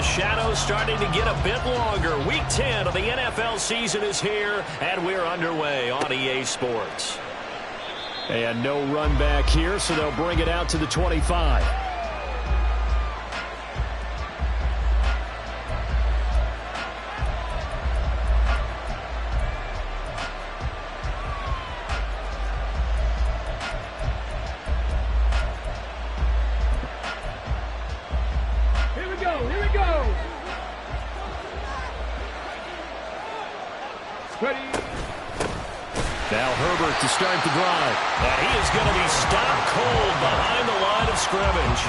shadows starting to get a bit longer. Week 10 of the NFL season is here, and we're underway on EA Sports. And no run back here, so they'll bring it out to the 25. Now Herbert to start the drive. And he is going to be stopped cold behind the line of scrimmage.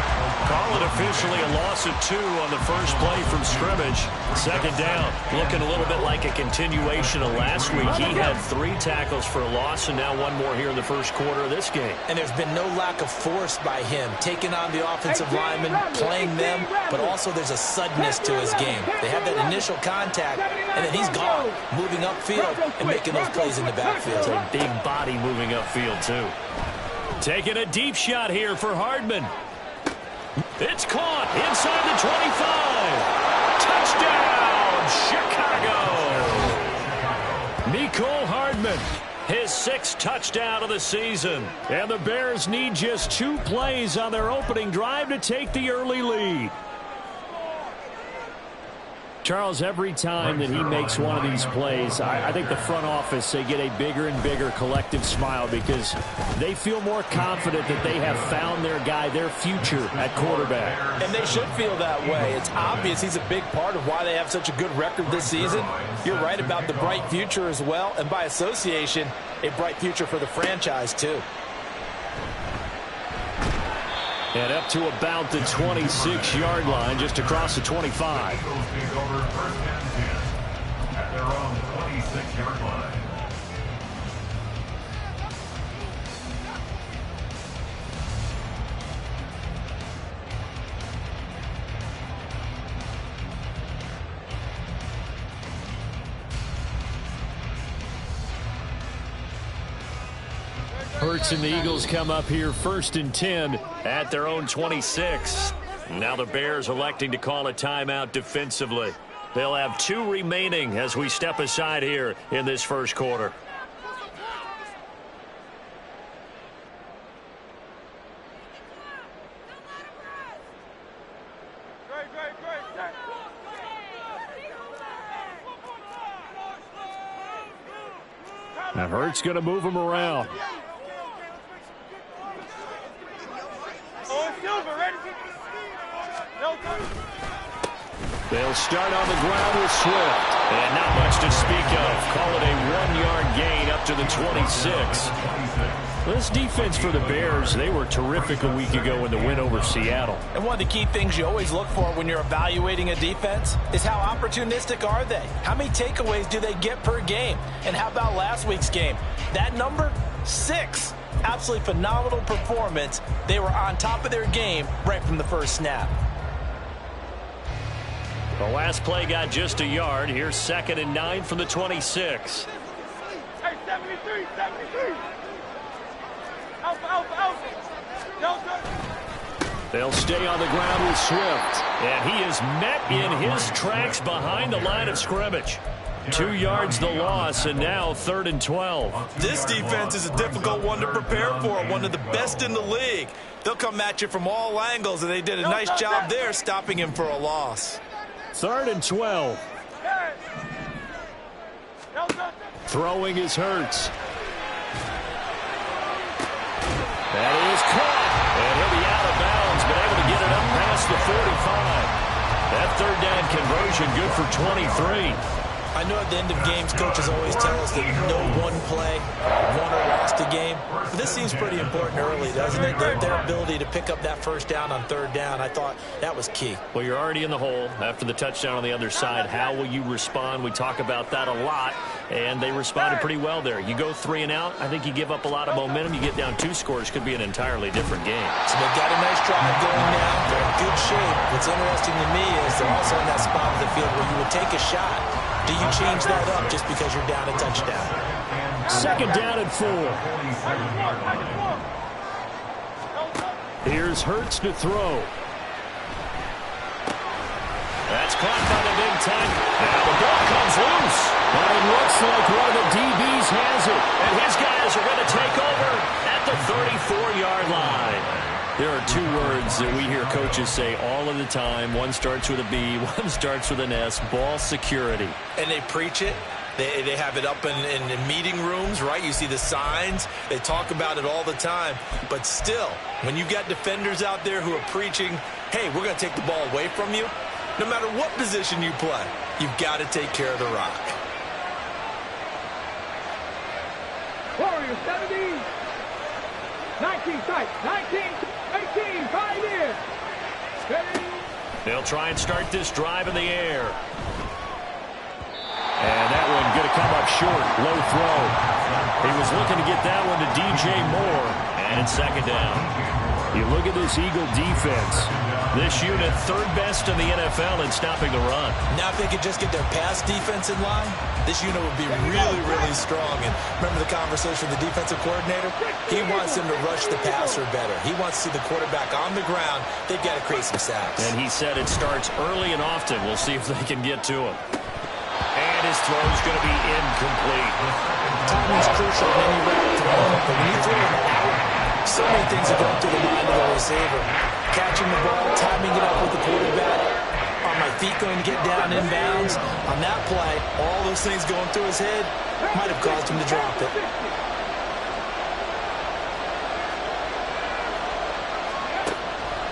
Call it officially a loss of 2 on the first play from scrimmage. Second down. Looking a little bit like a continuation of last week. He had 3 tackles for a loss and now 1 more here in the first quarter of this game. And there's been no lack of force by him, taking on the offensive linemen, playing them, but also there's a suddenness to his game. They have that initial contact, and then he's gone, moving upfield and making those plays in the backfield. A big body moving upfield, too. Taking a deep shot here for Hardman. It's caught inside the 25. Touchdown, Chicago! Mecole Hardman, his 6th touchdown of the season. And the Bears need just 2 plays on their opening drive to take the early lead. Charles, every time that he makes one of these plays, I think the front office, they get a bigger and bigger collective smile because they feel more confident that they have found their guy, their future at quarterback. And they should feel that way. It's obvious he's a big part of why they have such a good record this season. You're right about the bright future as well, and by association, a bright future for the franchise too. And up to about the 26-yard line, just across the 25. At their own 26-yard line. Hurts and the Eagles come up here 1st and 10 at their own 26. Now the Bears electing to call a timeout defensively. They'll have 2 remaining as we step aside here in this first quarter. Now Hurts going to move him around. They'll start on the ground with Swift. And not much to speak of. Call it a 1-yard gain up to the 26. This defense for the Bears, they were terrific a week ago in the win over Seattle. And one of the key things you always look for when you're evaluating a defense is how opportunistic are they? How many takeaways do they get per game? And how about last week's game? That number, 6. Absolutely phenomenal performance. They were on top of their game right from the first snap. The last play got just a yard. Here's 2nd and 9 from the 26. Hey, 73, 73. Alpha. They'll stay on the ground with Swift. And he is met in his tracks behind the line of scrimmage. 2 yards the loss, and now 3rd and 12. This defense is a difficult one to prepare for, one of the best in the league. They'll come at you from all angles, and they did a nice job there stopping him for a loss. 3rd and 12. Throwing is Hurts. That is caught. And he'll be out of bounds, but able to get it up past the 45. That 3rd down conversion good for 23. I know at the end of games, coaches always tell us that no one play, won or lost a game. But this seems pretty important early, doesn't it? Their ability to pick up that first down on 3rd down, I thought that was key. Well, you're already in the hole after the touchdown on the other side. How will you respond? We talk about that a lot, and they responded pretty well there. You go 3 and out, I think you give up a lot of momentum. You get down 2 scores, could be an entirely different game. So they've got a nice drive going now. They're in good shape. What's interesting to me is they're also in that spot of the field where you would take a shot. Do you change that up just because you're down a touchdown? 2nd down and 4. Here's Hurts to throw. That's caught by the big tight. Now the ball comes loose. And it looks like one of the DBs has it. And his guys are going to take over at the 34-yard line. There are two words that we hear coaches say all of the time. One starts with a B, one starts with an S, ball security. And they preach it. They have it up in meeting rooms, right? You see the signs. They talk about it all the time. But still, when you got defenders out there who are preaching, hey, we're going to take the ball away from you, no matter what position you play, you've got to take care of the rock. Warriors 70. 19 tight. 19, 18, 5 in. Steady. They'll try and start this drive in the air. And that one going to come up short. Low throw. He was looking to get that one to DJ Moore. And second down. You look at this Eagle defense. This unit third best in the NFL in stopping the run. Now if they could just get their pass defense in line, this unit would be really, really strong. And remember the conversation with the defensive coordinator? He wants them to rush the passer better. He wants to see the quarterback on the ground. They've got to create some sacks. And he said it starts early and often. We'll see if they can get to him. And his throw is going to be incomplete. Timing's crucial in any route to run. But when you throw it out, so many things are going through the mind of the receiver. Catching the ball, timing it up with the quarterback. Are my feet going to get down inbounds? On that play, all those things going through his head might have caused him to drop it.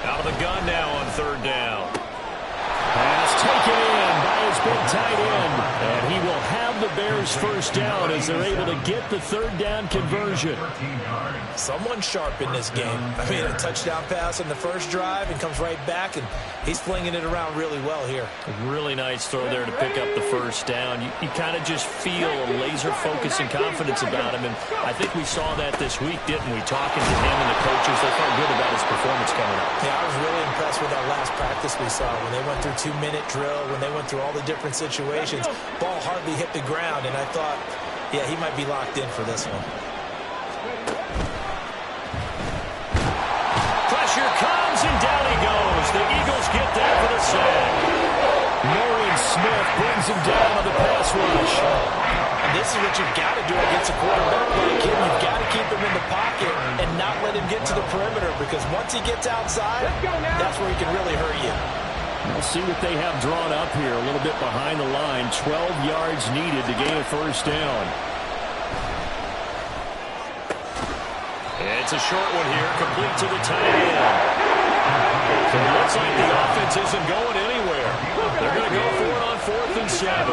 Out of the gun now on third down. Pass taken in by his big tight end. And he will have the Bears first down as they're able to get the third down conversion. Someone sharp in this game. I mean, a touchdown pass on the first drive and comes right back, and he's flinging it around really well here. A really nice throw there to pick up the first down. You kind of just feel a laser focus and confidence about him, and I think we saw that this week, didn't we? Talking to him and the coaches, they felt good about his performance coming up. Yeah, I was really impressed with that last practice we saw when they went through 2-minute drill, when they went through all the different situations. Ball hardly hit the ground, and I thought, yeah, he might be locked in for this one. Pressure comes, and down he goes. The Eagles get that for the sack. Nolan Smith brings him down on the pass rush. And this is what you've got to do against a quarterback like him. You've got to keep him in the pocket and not let him get to the perimeter, because once he gets outside, that's where he can really hurt you. We'll see what they have drawn up here. A little bit behind the line. 12 yards needed to gain a first down. It's a short one here, complete to the tight end. So it looks like the offense isn't going anywhere. They're going to go for it on 4th and 7.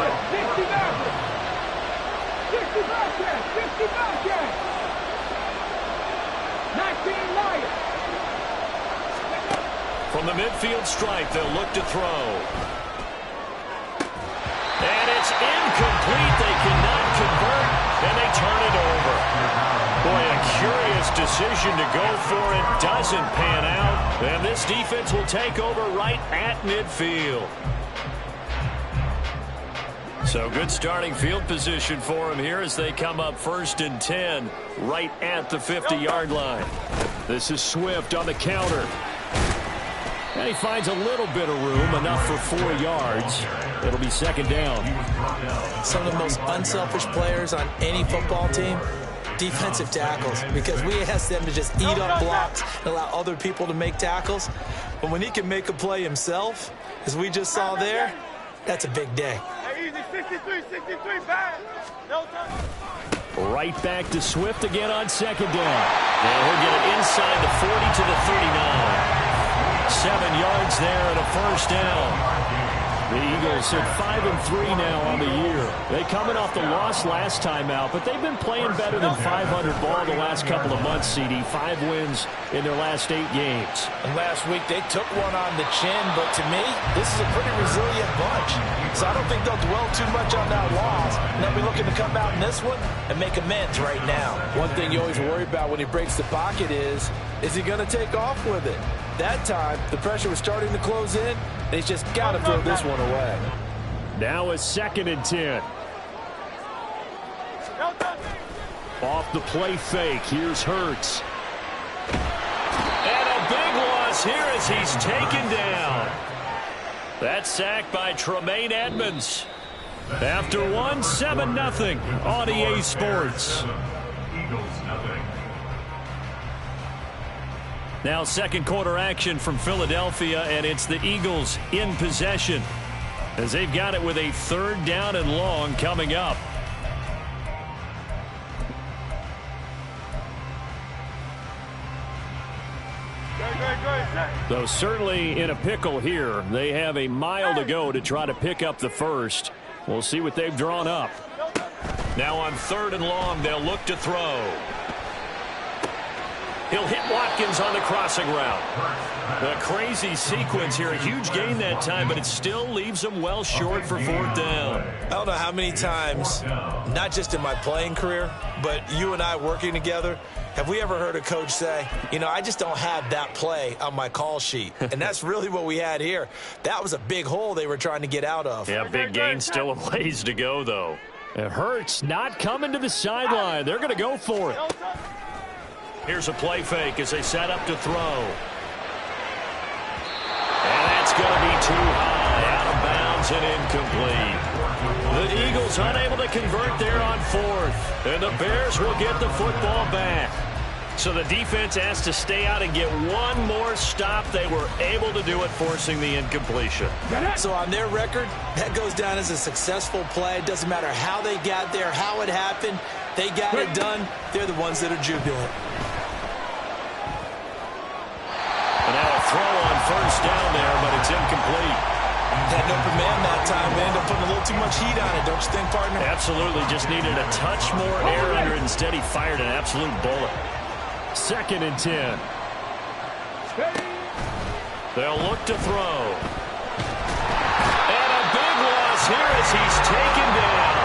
60 back there. 19 Lions. From the midfield stripe, they'll look to throw. And it's incomplete. They cannot convert, and they turn it over. Boy, a curious decision to go for it. Doesn't pan out. And this defense will take over right at midfield. So good starting field position for him here as they come up 1st and 10 right at the 50-yard line. This is Swift on the counter. And he finds a little bit of room, enough for 4 yards. It'll be second down. Some of the most unselfish players on any football team, defensive tackles, because we ask them to just eat up blocks and allow other people to make tackles. But when he can make a play himself, as we just saw there, that's a big day. Hey, easy, 63, bad. No time. Right back to Swift again on second down. And he'll get it inside the 40 to the 39. 7 yards there and a first down. The Eagles are 5-3 now on the year. They coming off the loss last time out, but they've been playing better than 500 ball the last couple of months, CD. 5 wins in their last 8 games. And last week they took one on the chin, but to me, this is a pretty resilient bunch. So I don't think they'll dwell too much on that loss. And they'll be looking to come out in this one and make amends right now. One thing you always worry about when he breaks the pocket is he going to take off with it? That time, the pressure was starting to close in, and he's just got to throw this one away. Now a 2nd and 10. Off the play fake, here's Hurts. And a big loss here as he's taken down. That sack by Tremaine Edmonds. After one, 7-0 on EA Sports. Eagles nothing. Now second quarter action from Philadelphia, and it's the Eagles in possession as they've got it with a 3rd down and long coming up. Though certainly in a pickle here. They have a mile to go to try to pick up the first. We'll see what they've drawn up. Now on 3rd and long, they'll look to throw. He'll hit Watkins on the crossing route. A crazy sequence here. A huge gain that time, but it still leaves him well short for 4th down. I don't know how many times, not just in my playing career, but you and I working together, have we ever heard a coach say, you know, I just don't have that play on my call sheet. And that's really what we had here. That was a big hole they were trying to get out of. Yeah, big gain. Still a ways to go, though. It hurts not coming to the sideline. They're going to go for it. Here's a play fake as they set up to throw. And that's going to be too high, out of bounds and incomplete. The Eagles unable to convert there on 4th. And the Bears will get the football back. So the defense has to stay out and get one more stop. They were able to do it, forcing the incompletion. So on their record, that goes down as a successful play. It doesn't matter how they got there, how it happened. They got it done. They're the ones that are jubilant. And now a throw on 1st down there, but it's incomplete. Had an open man that time. They ended up putting a little too much heat on it, don't you think, partner? Absolutely. Just needed a touch more air under it. Instead, he fired an absolute bullet. 2nd and 10. They'll look to throw. And a big loss here as he's taken down.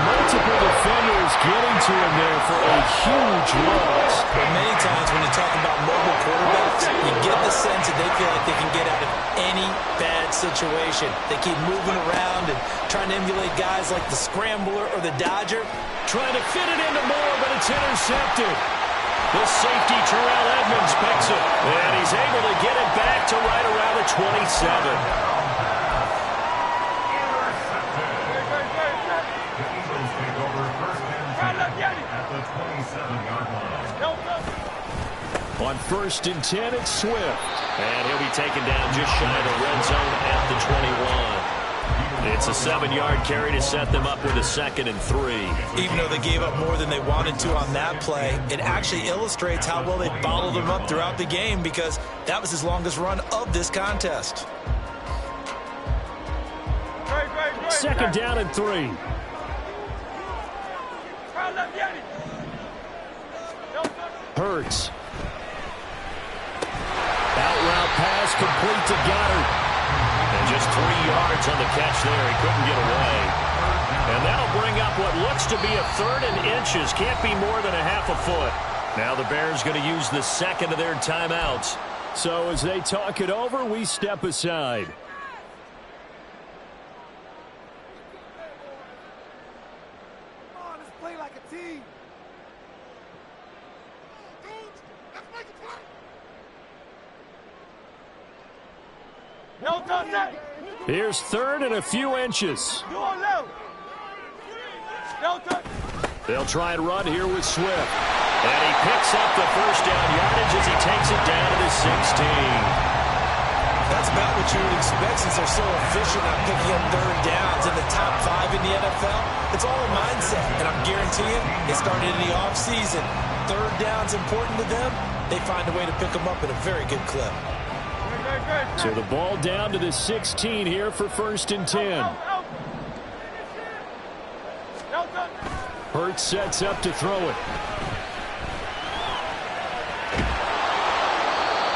Multiple defenders getting to him there for a huge loss. But many times when you talk about mobile quarterbacks, you get the sense that they feel like they can get out of any bad situation. They keep moving around and trying to emulate guys like the Scrambler or the Dodger. Trying to fit it into Moore, but it's intercepted. The safety, Terrell Edmonds, picks it. And he's able to get it back to right around the 27. On 1st and 10, it's Swift. And he'll be taken down just shy of the red zone at the 21. It's a 7-yard carry to set them up with a 2nd and 3. Even though they gave up more than they wanted to on that play, it actually illustrates how well they followed them up throughout the game because that was his longest run of this contest. 2nd down and 3. Hurts. Out route pass complete to Goddard. And just 3 yards on the catch there. He couldn't get away. And that'll bring up what looks to be a 3rd and inches. Can't be more than a half a foot. Now the Bears going to use the 2nd of their timeouts. So as they talk it over, we step aside. Here's 3rd and a few inches. They'll try and run here with Swift. And he picks up the 1st down yardage as he takes it down to the 16. That's about what you would expect since they're so efficient at picking up 3rd downs in the top 5 in the NFL. It's all a mindset, and I'm guaranteeing it started in the offseason. 3rd down's important to them. They find a way to pick them up at a very good clip. So the ball down to the 16 here for 1st and 10. Hurts sets up to throw it.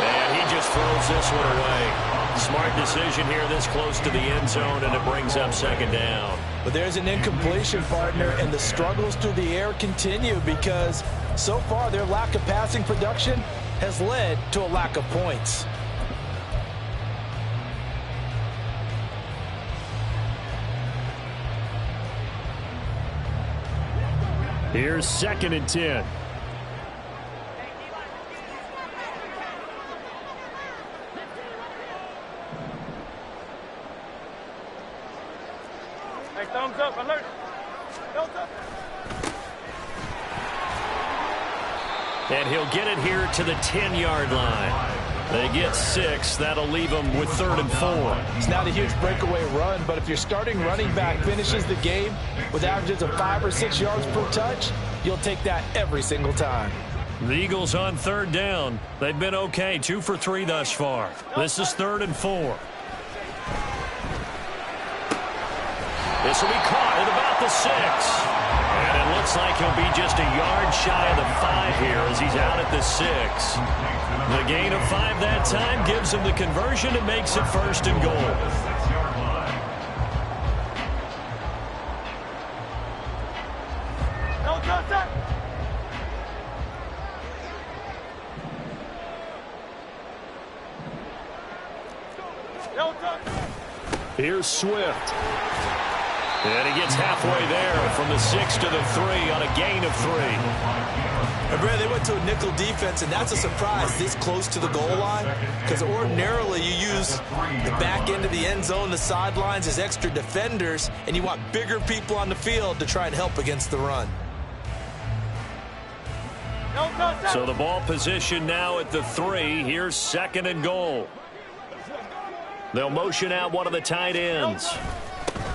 And he just throws this one away. Smart decision here this close to the end zone, and it brings up 2nd down. But there's an incompletion, partner, and the struggles through the air continue because so far their lack of passing production has led to a lack of points. Here's 2nd and 10. Thumbs up, alert. Thumbs up. And he'll get it here to the 10-yard line. They get 6. That'll leave them with 3rd and 4. It's not a huge breakaway run, but if your starting running back finishes the game with averages of 5 or 6 yards per touch, you'll take that every single time. The Eagles on 3rd down. They've been okay, 2 for 3 thus far. This is 3rd and 4. This will be caught at about the 6. And it looks like he'll be just a yard shy of the 5 here as he's out at the 6. The gain of 5 that time gives him the conversion and makes it 1st and goal. No touch. No touch. Here's Swift. And he gets halfway there from the 6 to the 3 on a gain of 3. And Brad, they went to a nickel defense, and that's a surprise this close to the goal line, because ordinarily you use the back end of the end zone, the sidelines as extra defenders, and you want bigger people on the field to try and help against the run. No touch. So the ball position now at the 3. Here's 2nd and goal. They'll motion out one of the tight ends.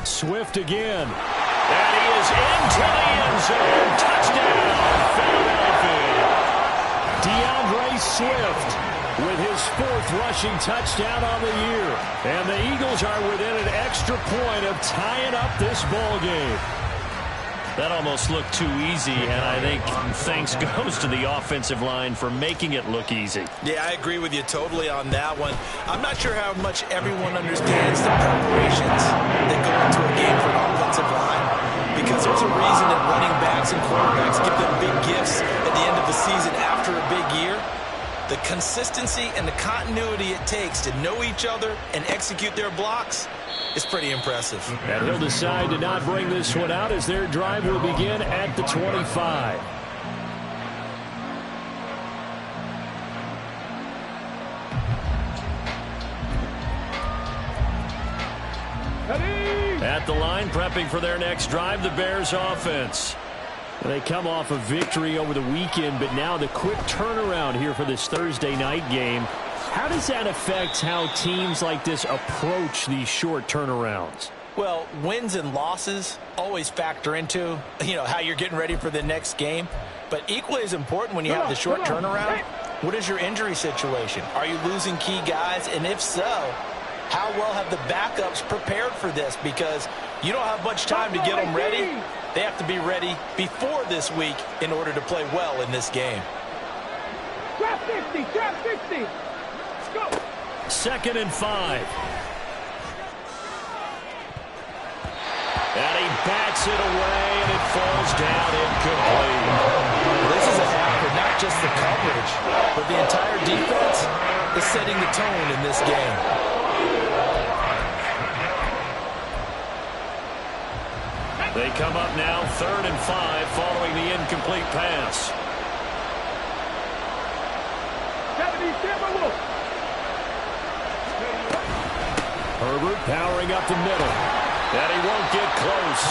Swift again. And he is into the end zone. Touchdown, Philadelphia. DeAndre Swift with his 4th rushing touchdown on the year. And the Eagles are within an extra point of tying up this ball game. That almost looked too easy, and I think thanks goes to the offensive line for making it look easy. Yeah, I agree with you totally on that one. I'm not sure how much everyone understands the preparations that go into a game for an offensive line, because there's a reason that running backs and quarterbacks give them big gifts at the end of the season after a big year. The consistency and the continuity it takes to know each other and execute their blocks is pretty impressive. And he'll decide to not bring this one out as their drive will begin at the 25. At the line, prepping for their next drive, the Bears offense. They come off a victory over the weekend, but now the quick turnaround here for this Thursday night game. How does that affect how teams like this approach these short turnarounds? Well, wins and losses always factor into, how you're getting ready for the next game. But equally as important when you have the short turnaround, what is your injury situation? Are you losing key guys? And if so, how well have the backups prepared for this? Because you don't have much time to get them ready. They have to be ready before this week in order to play well in this game. Trap 60, trap 60. Go. 2nd and 5. And he bats it away, and it falls down incomplete. This is a half for not just the coverage, but the entire defense is setting the tone in this game. They come up now 3rd and 5 following the incomplete pass. 77 Herbert powering up the middle. And he won't get close.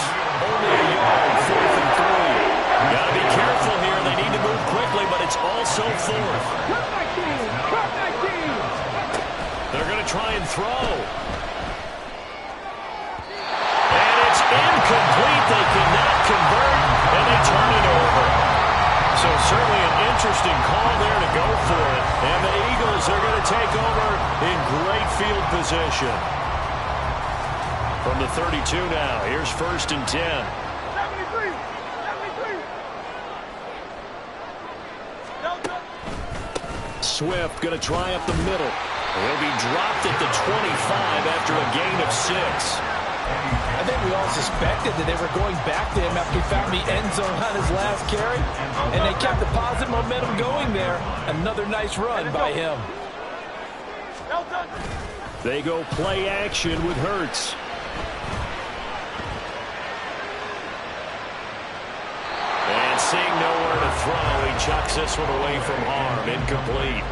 Only a yard, 4th and 3. Got to be careful here. They need to move quickly, but it's also 4th. Trap 19. They're going to try and throw. And it's incomplete. They cannot convert, and they turn it over. So certainly an interesting call there to go for it. And the Eagles are going to take over in great field position. From the 32 now, here's 1st and 10. 73. Swift going to try up the middle. He'll be dropped at the 25 after a gain of 6. I think we all suspected that they were going back to him after he found the end zone on his last carry, and they kept the positive momentum going there. Another nice run by him. They go play action with Hurts. And seeing nowhere to throw, he chucks this one away from harm. Incomplete.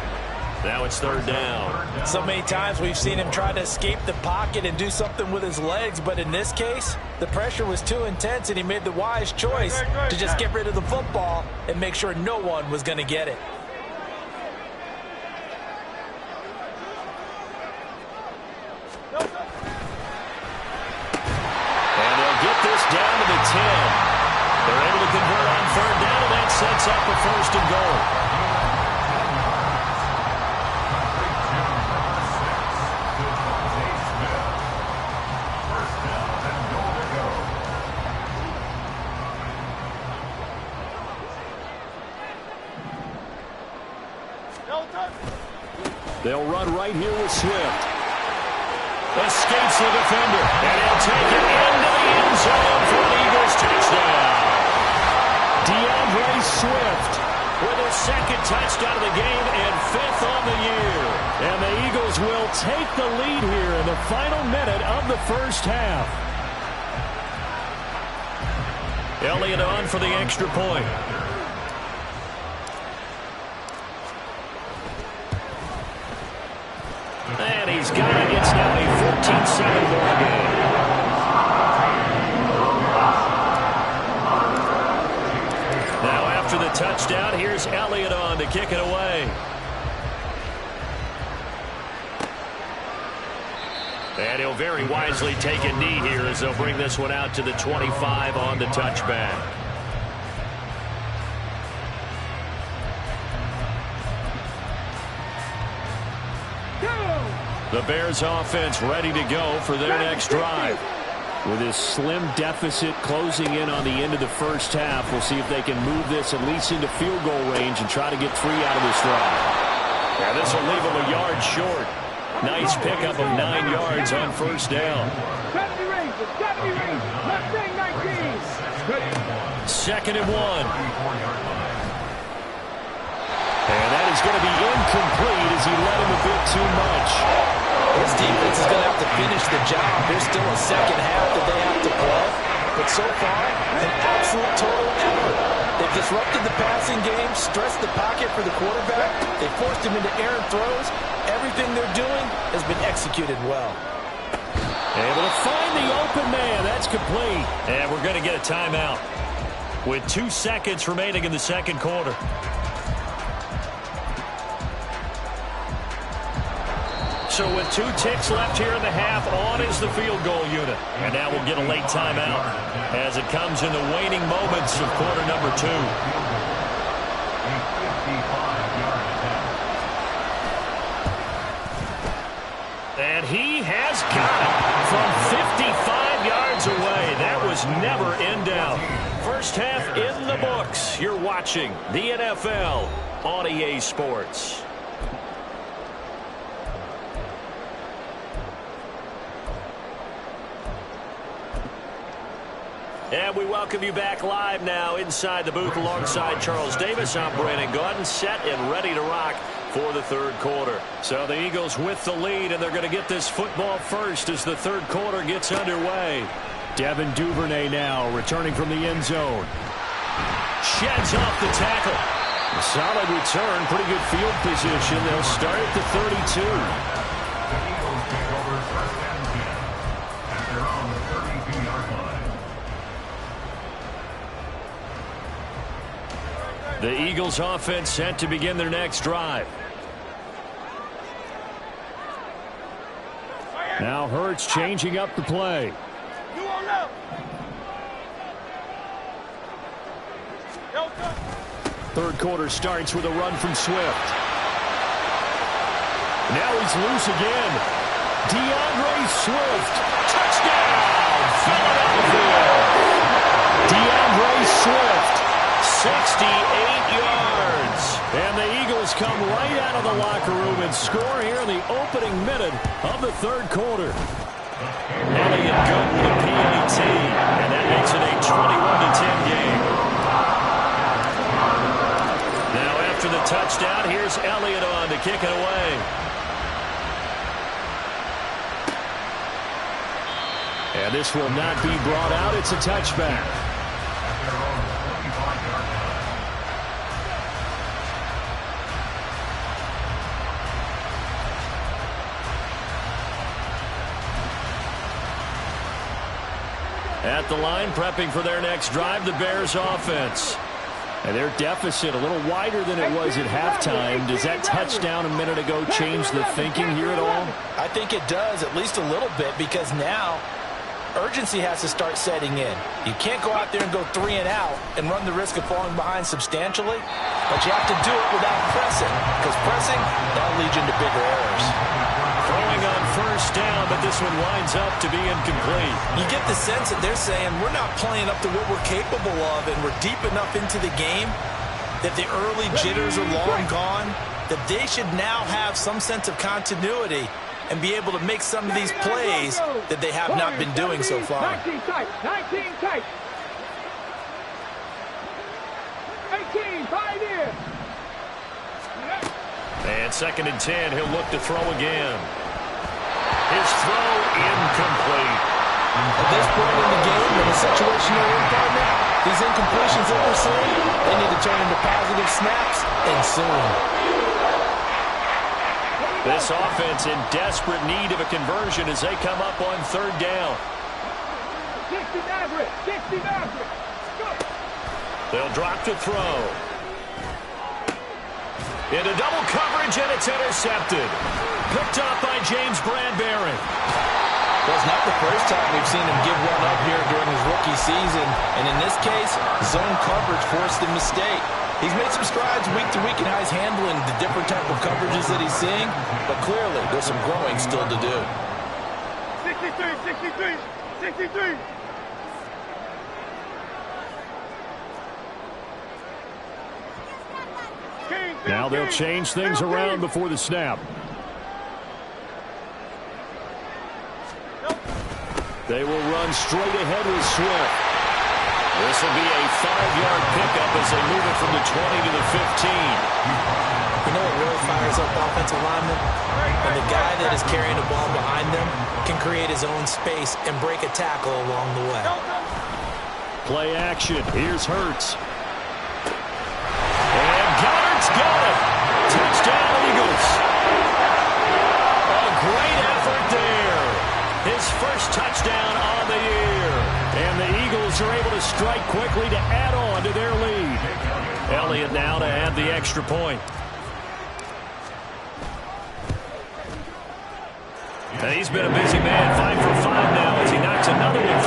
Now it's third down. So many times we've seen him try to escape the pocket and do something with his legs, but in this case, the pressure was too intense and he made the wise choice to just get rid of the football and make sure no one was going to get it. And they'll get this down to the 10. They're able to convert on third down, and that sets up a first and goal. They'll run right here with Swift. Escapes the defender, and he'll take it into the end zone for an Eagles touchdown. DeAndre Swift with his second touchdown of the game and 5th on the year. And the Eagles will take the lead here in the final minute of the first half. Elliott on for the extra point. And he's got it. It's now a 14-7 ball game. Now after the touchdown, here's Elliott on to kick it away. And he'll very wisely take a knee here as they'll bring this one out to the 25 on the touchback. The Bears offense ready to go for their next drive. With this slim deficit closing in on the end of the first half, we'll see if they can move this at least into field goal range and try to get 3 out of this drive. Now this will leave them a yard short. Nice pickup of 9 yards on first down. Second and 1. And that is going to be incomplete as he led him a bit too much. This defense is going to have to finish the job. There's still a second half that they have to play. But so far, an absolute total effort. They've disrupted the passing game, stressed the pocket for the quarterback. They forced him into errant throws. Everything they're doing has been executed well. Able to find the open man. That's complete. And we're going to get a timeout with 2 seconds remaining in the second quarter. So with 2 ticks left here in the half, on is the field goal unit. And now we'll get a late timeout as it comes in the waning moments of quarter number 2. And he has got it from 55 yards away. That was never in doubt. First half in the books. You're watching the NFL on EA Sports. And we welcome you back live now inside the booth alongside Charles Davis. I'm Brandon Gaudin, set and ready to rock for the third quarter. So the Eagles with the lead, and they're going to get this football first as the third quarter gets underway. Devin Duvernay now returning from the end zone. Sheds off the tackle. A solid return, pretty good field position. They'll start at the 32. The Eagles take over first and 10 at their own 32-yard line. The Eagles offense set to begin their next drive. Now Hurts changing up the play. Third quarter starts with a run from Swift. Now he's loose again. DeAndre Swift. Touchdown! Philadelphia! DeAndre Swift. 68 yards. And the Eagles come right out of the locker room and score here in the opening minute of the third quarter. Elliott good with a PAT, and that makes it a 21-10 game. Now after the touchdown, here's Elliott on to kick it away. And this will not be brought out. It's a touchback. At the line, prepping for their next drive, the Bears offense. And their deficit a little wider than it was at halftime. Does that touchdown a minute ago change the thinking here at all? I think it does, at least a little bit, because now urgency has to start setting in. You can't go out there and go 3 and out and run the risk of falling behind substantially, but you have to do it without pressing, because pressing, that'll lead you into bigger errors. Throwing on first down, but this one winds up to be incomplete. You get the sense that they're saying we're not playing up to what we're capable of, and we're deep enough into the game that the early jitters are long gone, that they should now have some sense of continuity and be able to make some of these plays that they have not been doing so far. 19 tight. 19 tight. 18, 5 in. And 2nd and 10, he'll look to throw again. His throw incomplete. At this point in the game, in the situation they're in, partner, these incompletions that we're seeing, they need to turn into positive snaps, and soon. This offense in desperate need of a conversion as they come up on 3rd down. 60 Maverick. 60 Maverick. Go. They'll drop to throw. Into double coverage, and it's intercepted. Picked up by James Bradbury. Well, it's not the first time we've seen him give one up here during his rookie season. And in this case, zone coverage forced the mistake. He's made some strides week to week in how he's handling the different type of coverages that he's seeing. But clearly, there's some growing still to do. 63, 63, 63. Now they'll change things around before the snap. They will run straight ahead with Swift. This will be a 5-yard pickup as they move it from the 20 to the 15. You know what really fires up offensive linemen? When the guy that is carrying the ball behind them can create his own space and break a tackle along the way. Play action. Here's Hurts. And Goddard's got it. Touchdown, Eagles. A great effort there. His first touchdown on the year. And the Eagles are able to strike quickly to add on to their lead. Elliott now to add the extra point. And he's been a busy man, 5 for 5 now as he knocks another one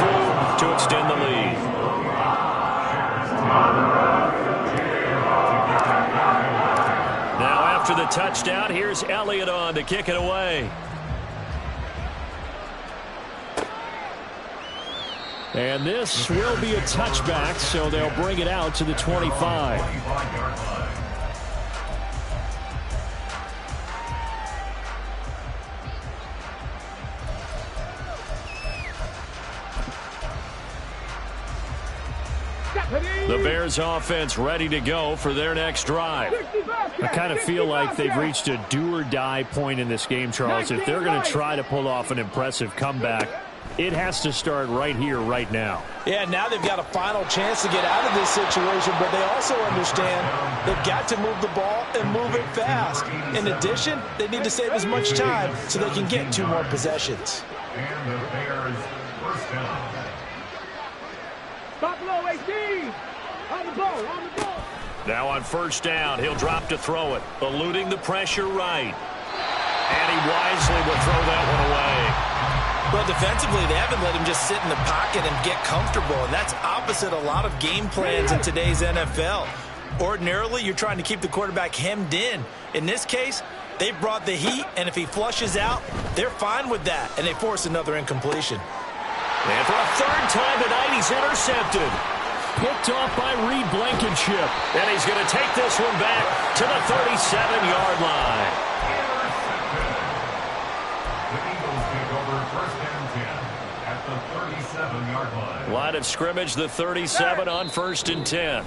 through to extend the lead. Now after the touchdown, here's Elliott on to kick it away. And this will be a touchback, so they'll bring it out to the 25. The Bears offense ready to go for their next drive. I kind of feel like they've reached a do-or-die point in this game, Charles. If they're going to try to pull off an impressive comeback, it has to start right here, right now. Yeah, now they've got a final chance to get out of this situation, but they also understand they've got to move the ball and move it fast. In addition, they need to save as much time so they can get 2 more possessions. And the Bears first down. Stop low, 18. On the ball, on the ball. Now on first down, he'll drop to throw it, eluding the pressure right. And he wisely will throw that one away. Well, defensively, they haven't let him just sit in the pocket and get comfortable, and that's opposite a lot of game plans in today's NFL. Ordinarily, you're trying to keep the quarterback hemmed in. In this case, they've brought the heat, and if he flushes out, they're fine with that, and they force another incompletion. And for a 3rd time tonight, he's intercepted. Picked off by Reed Blankenship. And he's going to take this one back to the 37-yard line. The Eagles take over first and 10 at the 37-yard line. Line of scrimmage, the 37 on 1st and 10.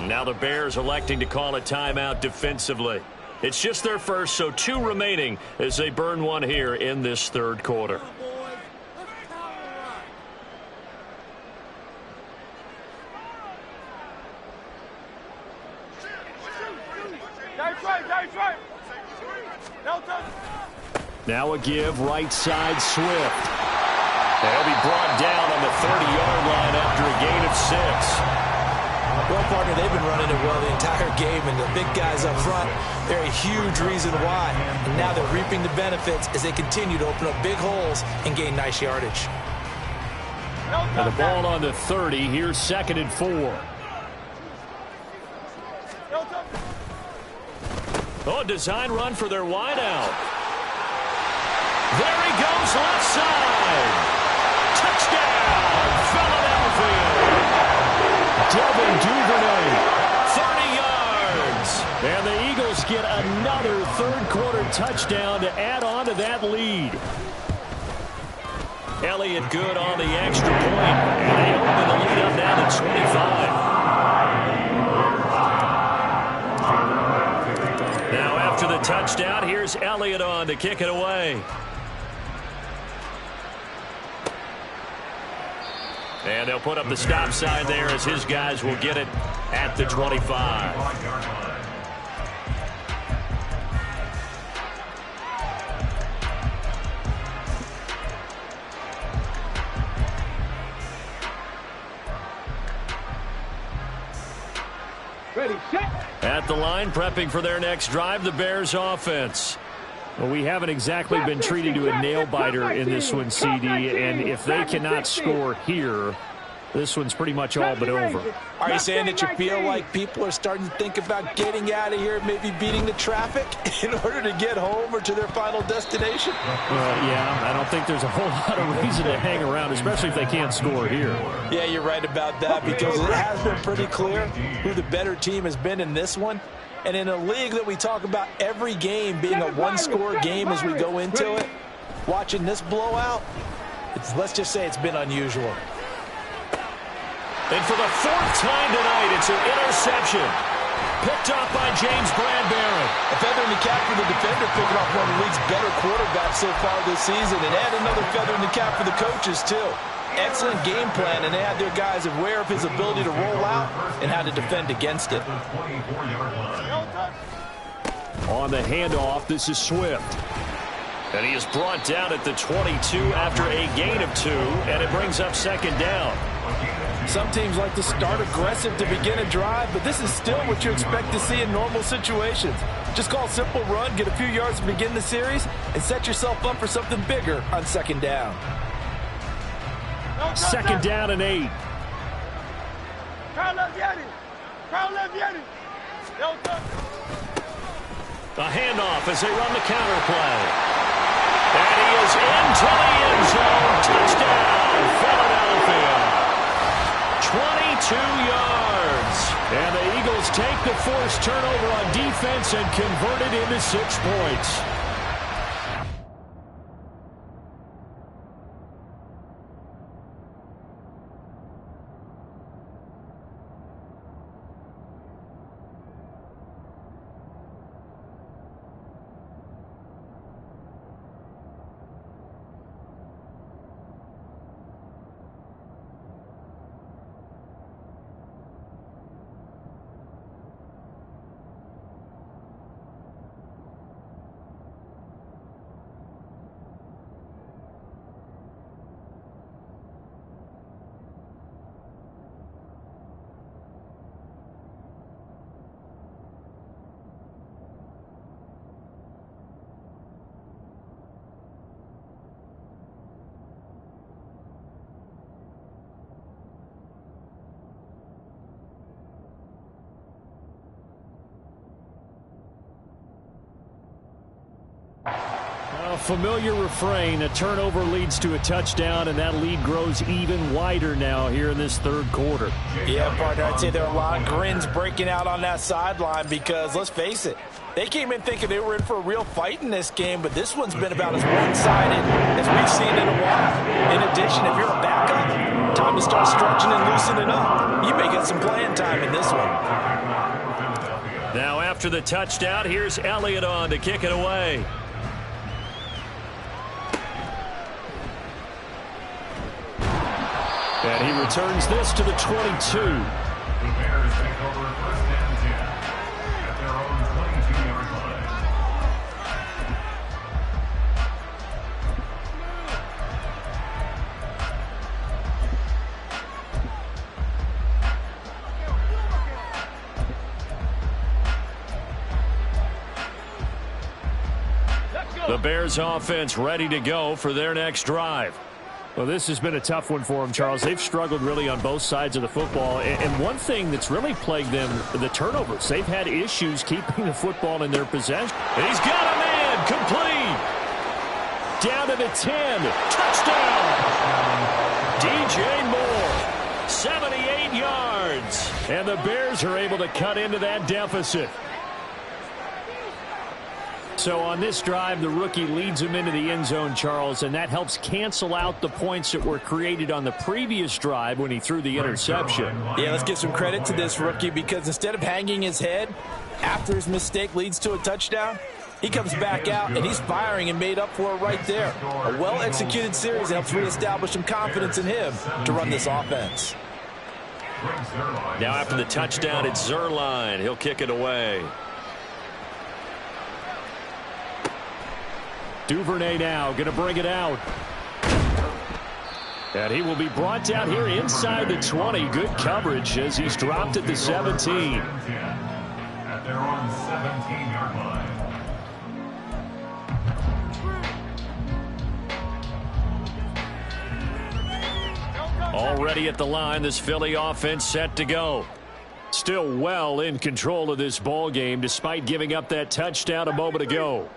Now the Bears electing to call a timeout defensively. It's just their first, so 2 remaining as they burn one here in this 3rd quarter. Now a give right side Swift. They'll be brought down on the 30-yard line after a gain of 6. Well, partner, they've been running it well the entire game, and the big guys up front, they're a huge reason why. And now they're reaping the benefits as they continue to open up big holes and gain nice yardage. And the ball on the 30. Here's 2nd and 4. Oh, design run for their wideout. There he goes, left side. Touchdown, Philadelphia. Devin Duvernay, 30 yards. And the Eagles get another third-quarter touchdown to add on to that lead. Elliott good on the extra point, and they open the lead up now to 25. Now after the touchdown, here's Elliott on to kick it away. And they'll put up the stop sign there as his guys will get it at the 25. Ready, set. At the line, prepping for their next drive, the Bears offense. Well, we haven't exactly been treated to a nail-biter in this one, CD, and if they cannot score here, this one's pretty much all but over. Are you saying that you feel like people are starting to think about getting out of here, maybe beating the traffic in order to get home or to their final destination? Yeah, I don't think there's a whole lot of reason to hang around, especially if they can't score here. Yeah, you're right about that, because it has been pretty clear who the better team has been in this one. And in a league that we talk about every game being a one-score game as we go into it, watching this blowout, let's just say it's been unusual. And for the 4th time tonight, it's an interception. Picked off by James Bradbury. A feather in the cap for the defender, picking off one of the league's better quarterbacks so far this season, and add another feather in the cap for the coaches, too. Excellent game plan, and they had their guys aware of his ability to roll out and how to defend against it. On the handoff, this is Swift. And he is brought down at the 22 after a gain of 2, and it brings up 2nd down. Some teams like to start aggressive to begin a drive, but this is still what you expect to see in normal situations. Just call a simple run, get a few yards to begin the series, and set yourself up for something bigger on 2nd down. 2nd down and 8. A handoff as they run the counter play. And he is into the end zone. Touchdown, Philadelphia. 22 yards. And the Eagles take the forced turnover on defense and convert it into 6 points. Familiar refrain, a turnover leads to a touchdown, and that lead grows even wider now here in this 3rd quarter. Yeah, partner, I'd say there are a lot of grins breaking out on that sideline because, let's face it, they came in thinking they were in for a real fight in this game, but this one's been about as one-sided as we've seen in a while. In addition, if you're a backup, time to start stretching and loosening up. You may get some playing time in this one. Now after the touchdown, here's Elliott on to kick it away. And he returns this to the 22. The Bears take over 1st and 10 at their own 22-yard line. The Bears offense ready to go for their next drive. Well, this has been a tough one for them, Charles. They've struggled really on both sides of the football. And one thing that's really plagued them, the turnovers. They've had issues keeping the football in their possession. He's got a man. Complete. Down to the 10. Touchdown. DJ Moore. 78 yards. And the Bears are able to cut into that deficit. So on this drive, the rookie leads them into the end zone, Charles, and that helps cancel out the points that were created on the previous drive when he threw the interception. Yeah, let's give some credit to this rookie because instead of hanging his head after his mistake leads to a touchdown, he comes back out and he's firing and made up for it right there. A well-executed series helps reestablish some confidence in him to run this offense. Now after the touchdown, it's Zuerlein. He'll kick it away. Duvernay now going to bring it out. And he will be brought down here inside the 20. Good coverage as he's dropped at the 17. At their own 17-yard line. Already at the line, this Philly offense set to go. Still well in control of this ball game despite giving up that touchdown a moment ago.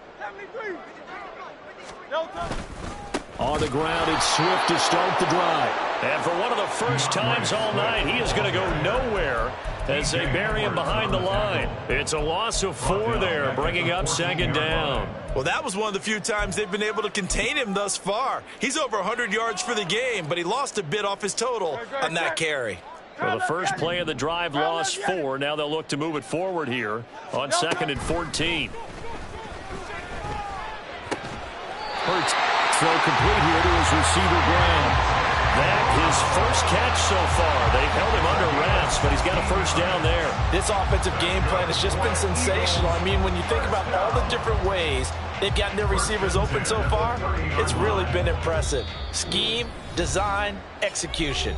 On the ground, it's Swift to start the drive. And for one of the first times all night, he is going to go nowhere as they bury him behind the line. It's a loss of 4 there, bringing up second down. Well, that was one of the few times they've been able to contain him thus far. He's over 100 yards for the game, but he lost a bit off his total on that carry. Well, the first play of the drive lost 4. Now they'll look to move it forward here on 2nd and 14. Hurts. Throw complete here to his receiver, Graham. That his first catch so far. They've held him under wraps, but he's got a first down there. This offensive game plan has just been sensational. I mean, when you think about all the different ways they've gotten their receivers open so far, it's really been impressive. Scheme, design, execution.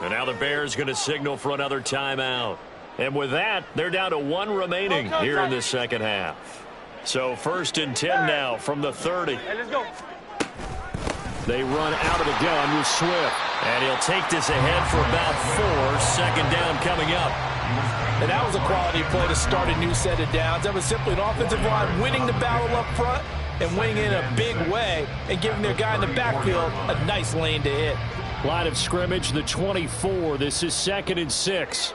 And now the Bears going to signal for another timeout. And with that, they're down to 1 remaining here in the second half. So 1st and 10 now from the 30. Hey, let's go. They run out of the gun with Swift. And he'll take this ahead for about 4. 2nd down coming up. And that was a quality play to start a new set of downs. That was simply an offensive line winning the battle up front and winning in a big way and giving their guy in the backfield a nice lane to hit. Line of scrimmage, the 24. This is 2nd and 6.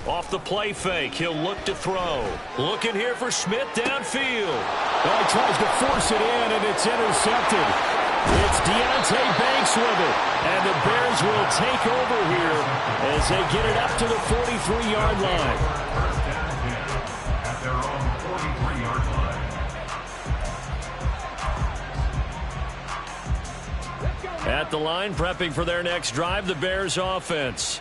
Off the play fake, he'll look to throw. Looking here for Smith downfield. Well, he tries to force it in, and it's intercepted. It's Deontay Banks with it. And the Bears will take over here as they get it up to the 43-yard line. At their own 43-yard line. At the line, prepping for their next drive, the Bears offense.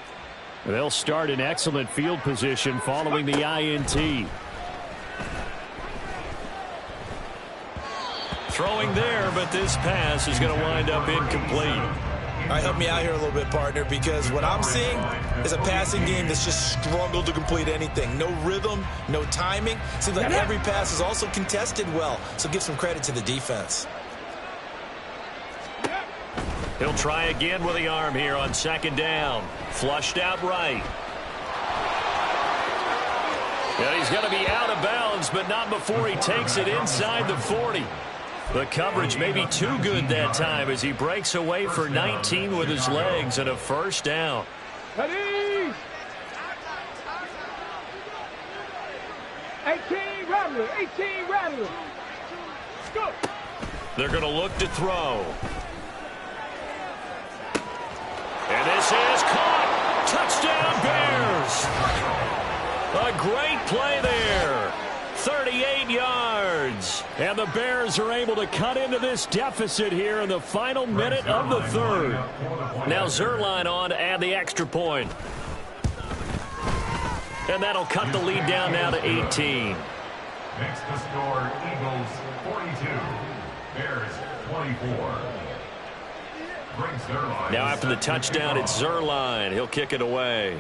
They'll start in excellent field position following the INT. Throwing there, but this pass is going to wind up incomplete. All right, help me out here a little bit, partner, because what I'm seeing is a passing game that's just struggled to complete anything. No rhythm, no timing. Seems like every pass is also contested well, so give some credit to the defense. He'll try again with the arm here on 2nd down. Flushed out right. And he's going to be out of bounds, but not before he takes it inside the 40. The coverage may be too good that time as he breaks away for 19 with his legs and a first down. Ready? 18 Rattler, 18 Rattler. Go. They're going to look to throw. And this is caught. Touchdown Bears. A great play there. 38 yards. And the Bears are able to cut into this deficit here in the final minute of the 3rd. Now Zuerlein on to add the extra point. And that'll cut the lead down now to 18. Next to score, Eagles 42, Bears 24. Now after the touchdown, it's Zuerlein. He'll kick it away.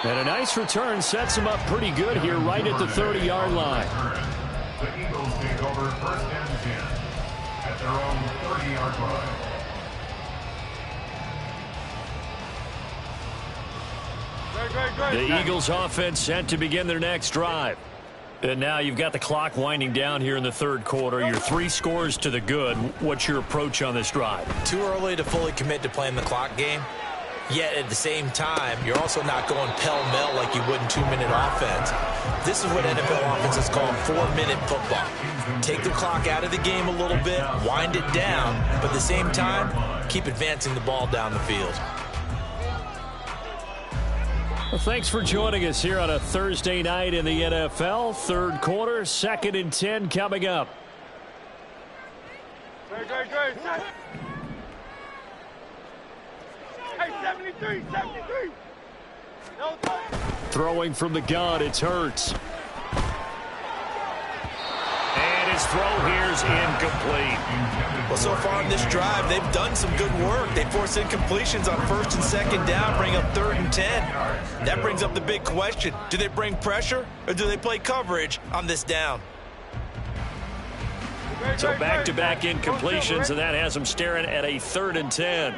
And a nice return sets him up pretty good here right at the 30-yard line. The Eagles take over first and 10 at their own 30-yard line. The Eagles offense set to begin their next drive. And now you've got the clock winding down here in the third quarter. Your 3 scores to the good. What's your approach on this drive? Too early to fully commit to playing the clock game. Yet at the same time, you're also not going pell-mell like you would in 2-minute offense. This is what NFL offenses call 4-minute football. Take the clock out of the game a little bit, wind it down, but at the same time, keep advancing the ball down the field. Well, thanks for joining us here on a Thursday night in the NFL. Third quarter, 2nd and 10 coming up. Great. Hey, 73. No, Throwing from the gun, it's Hurts. And his throw here's incomplete. Well, so far in this drive, they've done some good work. They force incompletions on 1st and 2nd down, bring up 3rd and 10. That brings up the big question. Do they bring pressure or do they play coverage on this down? So back-to-back incompletions, and that has them staring at a 3rd and 10.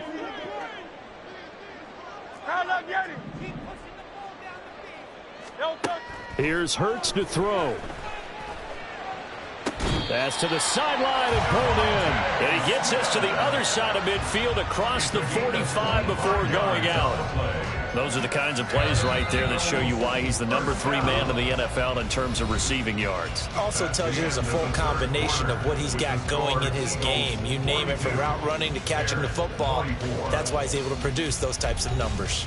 Here's Hurts to throw. That's to the sideline and pulled in. And he gets us to the other side of midfield across the 45 before going out. Those are the kinds of plays right there that show you why he's the number 3 man in the NFL in terms of receiving yards. Also tells you there's a full combination of what he's got going in his game. You name it, from route running to catching the football. That's why he's able to produce those types of numbers.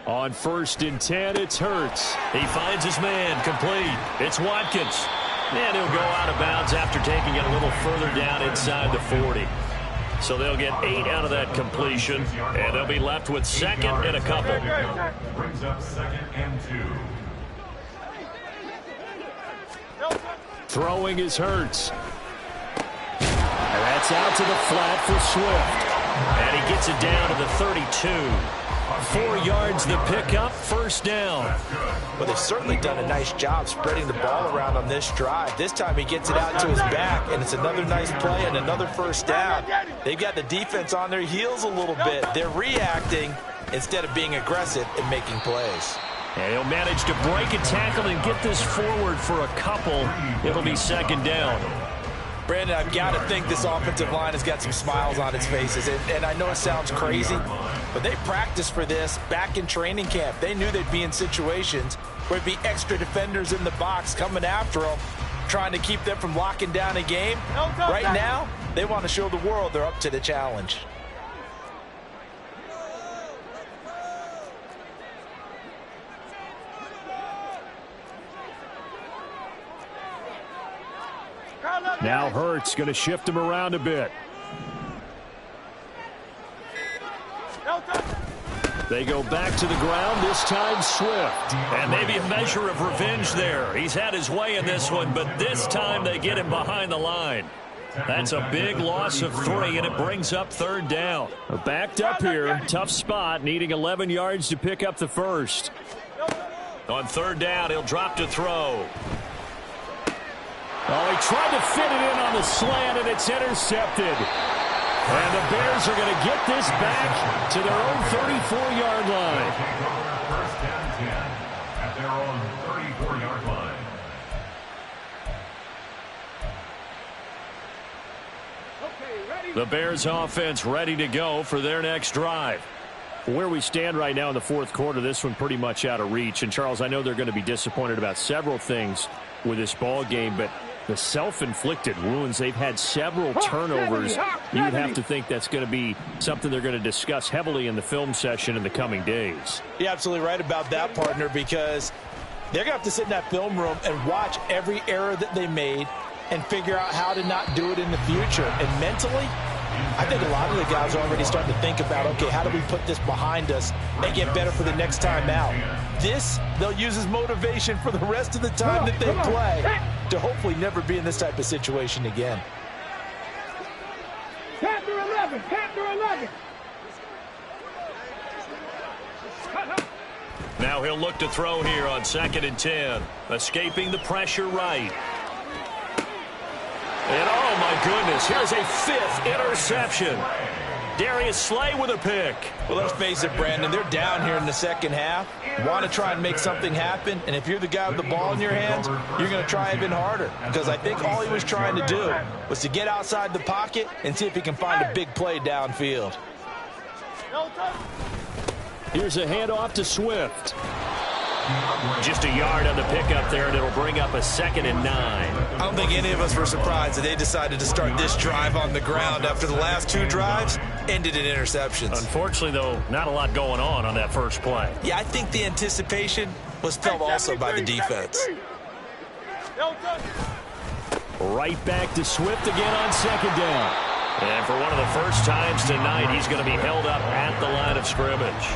On 1st and 10, it's Hurts. He finds his man, complete. It's Watkins. And he'll go out of bounds after taking it a little further down inside the 40. So they'll get 8 out of that completion, and they'll be left with 2nd and a couple. Brings up 2nd and 2. Throwing is Hurts. And that's out to the flat for Swift. And he gets it down to the 32. 4 yards the pickup, 1st down. Well, they've certainly done a nice job spreading the ball around on this drive. This time he gets it out to his back, and it's another nice play and another 1st down. They've got the defense on their heels a little bit. They're reacting instead of being aggressive and making plays. And he'll manage to break a tackle and get this forward for a couple. It'll be 2nd down. Brandon, I've got to think this offensive line has got some smiles on its faces. And I know it sounds crazy, but they practiced for this back in training camp. They knew they'd be in situations where it'd be extra defenders in the box coming after them, trying to keep them from locking down a game. Right now, they want to show the world they're up to the challenge. Now Hurts going to shift him around a bit. They go back to the ground, this time Swift. And maybe a measure of revenge there. He's had his way in this one, but this time they get him behind the line. That's a big loss of 3, and it brings up 3rd down. Backed up here, tough spot, needing 11 yards to pick up the 1st. On 3rd down, he'll drop to throw. Oh, he tried to fit it in on the slant, and it's intercepted. And the Bears are going to get this back to their own 34-yard line. First and 10 at their own 34-yard line. The Bears offense ready to go for their next drive. Where we stand right now in the 4th quarter, this one pretty much out of reach. And, Charles, I know they're going to be disappointed about several things with this ball game, but the self-inflicted wounds, they've had several turnovers. You'd have to think that's going to be something they're going to discuss heavily in the film session in the coming days. You're absolutely right about that, partner, because they're going to have to sit in that film room and watch every error that they made and figure out how to not do it in the future. And mentally, I think a lot of the guys are already starting to think about, okay, how do we put this behind us and get better for the next time out? This, they'll use as motivation for the rest of the time that they play to hopefully never be in this type of situation again. Chapter 11, chapter 11. Now he'll look to throw here on 2nd and 10. Escaping the pressure right. And oh my goodness, here's a 5th interception. Darius Slay with a pick. Well, let's face it, Brandon, they're down here in the second half. Want to try and make something happen, and if you're the guy with the ball in your hands, you're going to try even harder. Because I think all he was trying to do was to get outside the pocket and see if he can find a big play downfield. Here's a handoff to Swift. Just a yard on the pickup there, and it'll bring up a 2nd and 9. I don't think any of us were surprised that they decided to start this drive on the ground after the last 2 drives ended in interceptions. Unfortunately, though, not a lot going on that first play. Yeah, I think the anticipation was felt also by the defense. Right back to Swift again on 2nd down. And for one of the first times tonight, he's going to be held up at the line of scrimmage.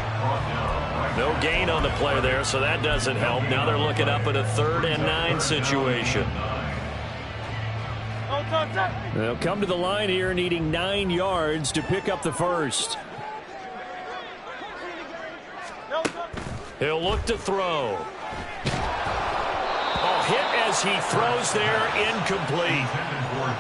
No gain on the play there, so that doesn't help. Now they're looking up at a 3rd and 9 situation. They'll come to the line here needing 9 yards to pick up the first. He'll look to throw. Oh, hit as he throws there, incomplete.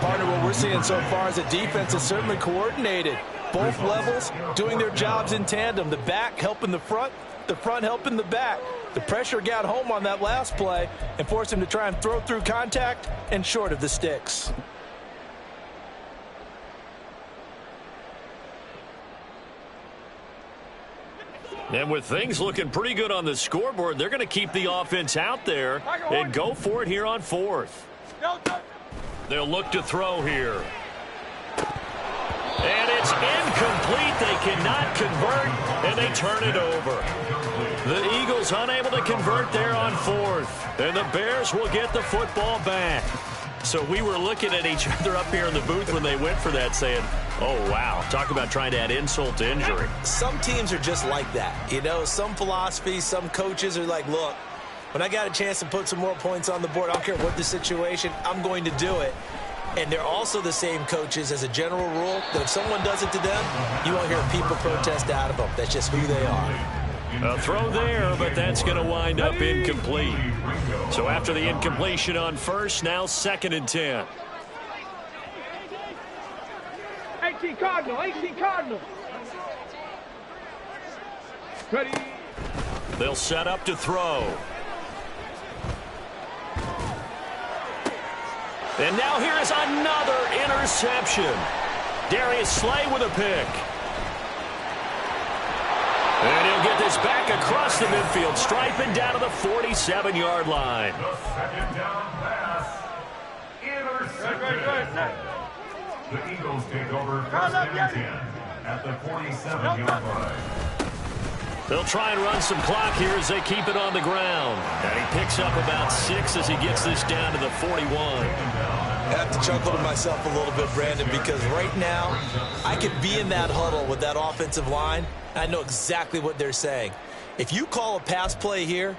Partner, what we're seeing so far is a defense is certainly coordinated. Both levels doing their jobs in tandem. The back helping the front helping the back. The pressure got home on that last play and forced him to try and throw through contact and short of the sticks. And with things looking pretty good on the scoreboard, they're going to keep the offense out there and go for it here on 4th. They'll look to throw here. And it's incomplete. They cannot convert, and they turn it over. The Eagles unable to convert there on 4th. And the Bears will get the football back. So we were looking at each other up here in the booth when they went for that saying, oh, wow, talk about trying to add insult to injury. Some teams are just like that. You know, some philosophies, some coaches are like, look, when I got a chance to put some more points on the board, I don't care what the situation, I'm going to do it. And they're also the same coaches as a general rule that if someone does it to them, you won't hear people protest out of them. That's just who they are. A throw there, but that's going to wind up incomplete. So after the incompletion on 1st, now 2nd and 10. 18 Cardinal, 18 Cardinal. Ready. They'll set up to throw. And now here is another interception. Darius Slay with a pick. And he'll get this back across the midfield stripe and down to the 47-yard line. The 2nd down pass. Intercepted. The Eagles take over 1st and 10 at the 47-yard line. They'll try and run some clock here as they keep it on the ground. And he picks up about 6 as he gets this down to the 41. I have to chuckle to myself a little bit, Brandon, because right now I could be in that huddle with that offensive line. I know exactly what they're saying. If you call a pass play here,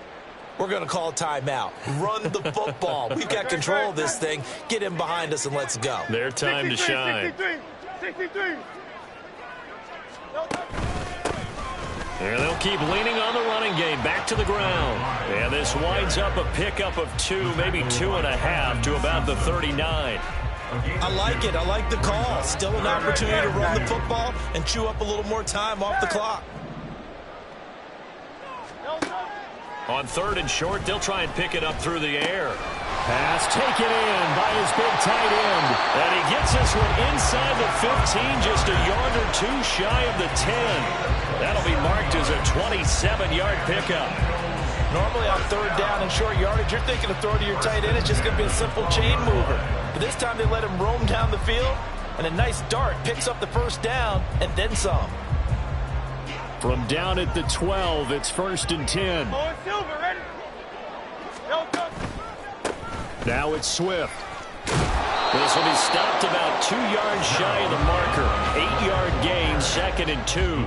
we're going to call a timeout. Run the football. We've got control of this thing. Get him behind us and let's go. Their time to shine. 63. And they'll keep leaning on the running game. Back to the ground. And this winds up a pickup of 2, maybe 2.5 to about the 39. I like it. I like the call. Still an opportunity to run the football and chew up a little more time off the clock. On 3rd and short, they'll try and pick it up through the air. Pass taken in by his big tight end. And he gets this one inside the 15, just a yard or 2 shy of the 10. That'll be marked as a 27-yard pickup. Normally on 3rd down and short yardage, you're thinking of throwing to your tight end. It's just going to be a simple chain mover. But this time they let him roam down the field, and a nice dart picks up the 1st down and then some. From down at the 12, it's 1st and 10. Oh, Silver, ready? Now it's Swift. This will be stopped about 2 yards shy of the marker. 8-yard gain, 2nd and 2.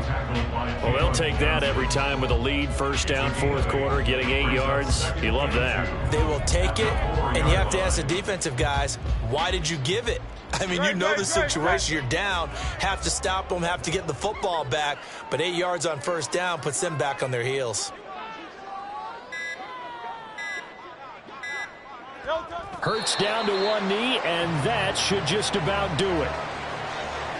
Well, they'll take that every time with a lead. First down, fourth quarter, getting 8 yards. You love that. They will take it, and you have to ask the defensive guys, why did you give it? I mean, you know the situation. You're down, have to stop them, have to get the football back, but 8 yards on first down puts them back on their heels. Hurts down to one knee, and that should just about do it.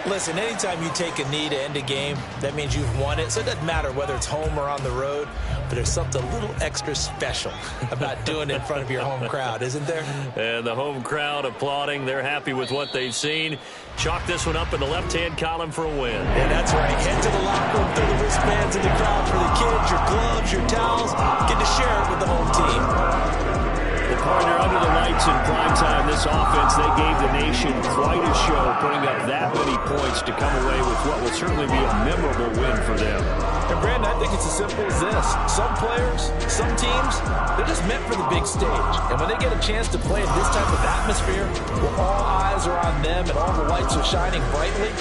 Listen, anytime you take a knee to end a game, that means you've won it. So it doesn't matter whether it's home or on the road, but there's something a little extra special about doing it in front of your home crowd, isn't there? And the home crowd applauding. They're happy with what they've seen. Chalk this one up in the left-hand column for a win. Yeah, that's right. Head to the locker room, throw the wristbands in the crowd for the kids, your gloves, your towels. Get to share it with the home team. The partner under the lights in prime time, this offense, they gave the nation quite a show, putting up that many points to come away with what will certainly be a memorable win for them. And Brandon, I think it's as simple as this. Some players, some teams, they're just meant for the big stage. And when they get a chance to play in this type of atmosphere, where all eyes are on them and all the lights are shining brightly,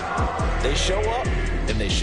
they show up and they show